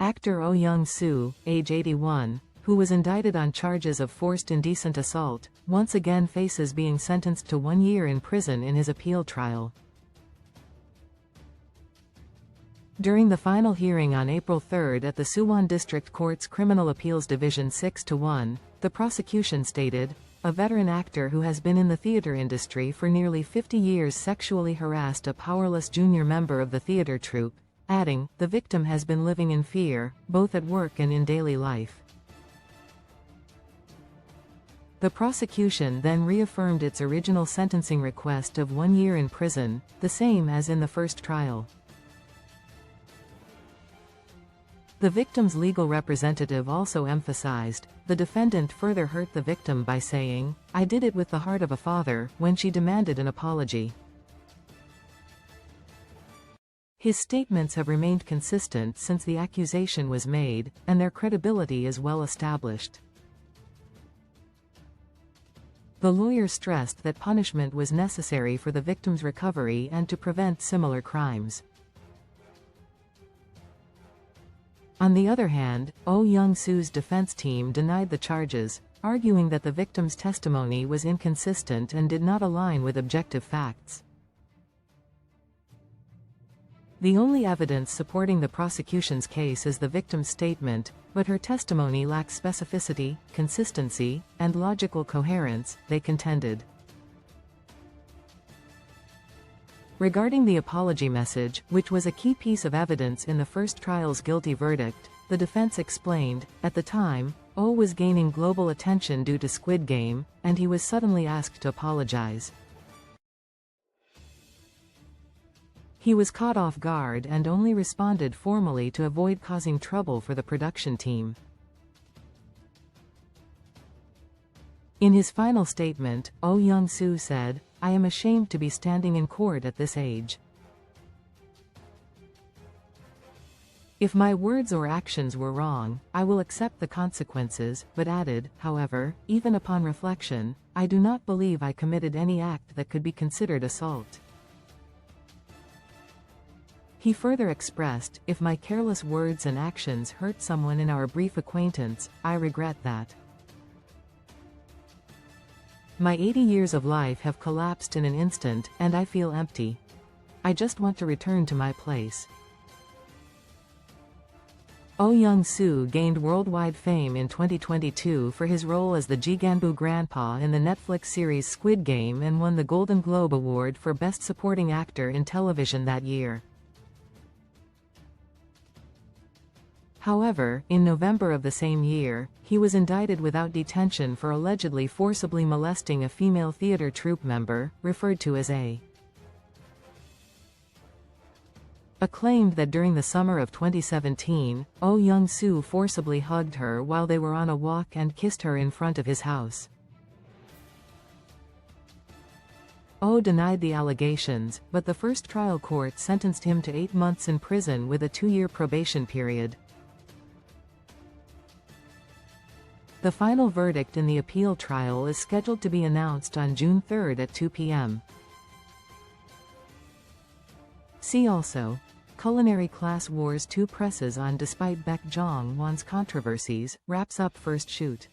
Actor Oh Young Soo, age 81, who was indicted on charges of forced indecent assault, once again faces being sentenced to 1 year in prison in his appeal trial. During the final hearing on April 3 at the Suwon District Court's Criminal Appeals Division 6-1, the prosecution stated, "A veteran actor who has been in the theater industry for nearly 50 years sexually harassed a powerless junior member of the theater troupe," adding, "The victim has been living in fear, both at work and in daily life." The prosecution then reaffirmed its original sentencing request of 1 year in prison, the same as in the first trial. The victim's legal representative also emphasized, the defendant further hurt the victim by saying, "I did it with the heart of a father," when she demanded an apology. His statements have remained consistent since the accusation was made, and their credibility is well established. The lawyer stressed that punishment was necessary for the victim's recovery and to prevent similar crimes. On the other hand, Oh Young Soo's defense team denied the charges, arguing that the victim's testimony was inconsistent and did not align with objective facts. The only evidence supporting the prosecution's case is the victim's statement, but her testimony lacks specificity, consistency, and logical coherence, they contended. Regarding the apology message, which was a key piece of evidence in the first trial's guilty verdict, the defense explained, at the time, Oh was gaining global attention due to Squid Game, and he was suddenly asked to apologize. He was caught off guard and only responded formally to avoid causing trouble for the production team. In his final statement, Oh Young Soo said, "I am ashamed to be standing in court at this age. If my words or actions were wrong, I will accept the consequences," but added, however, "Even upon reflection, I do not believe I committed any act that could be considered assault." He further expressed, "If my careless words and actions hurt someone in our brief acquaintance, I regret that. My 80 years of life have collapsed in an instant, and I feel empty. I just want to return to my place." Oh Young Soo gained worldwide fame in 2022 for his role as the Jiganbu grandpa in the Netflix series Squid Game and won the Golden Globe Award for Best Supporting Actor in Television that year. However, in November of the same year, he was indicted without detention for allegedly forcibly molesting a female theater troupe member, referred to as A. Claimed that during the summer of 2017, Oh Young Soo forcibly hugged her while they were on a walk and kissed her in front of his house. Oh denied the allegations, but the first trial court sentenced him to 8 months in prison with a 2-year probation period. The final verdict in the appeal trial is scheduled to be announced on June 3 at 2 p.m. See also, Culinary Class Wars 2 presses on despite Baek Jong-won's controversies, wraps up first shoot.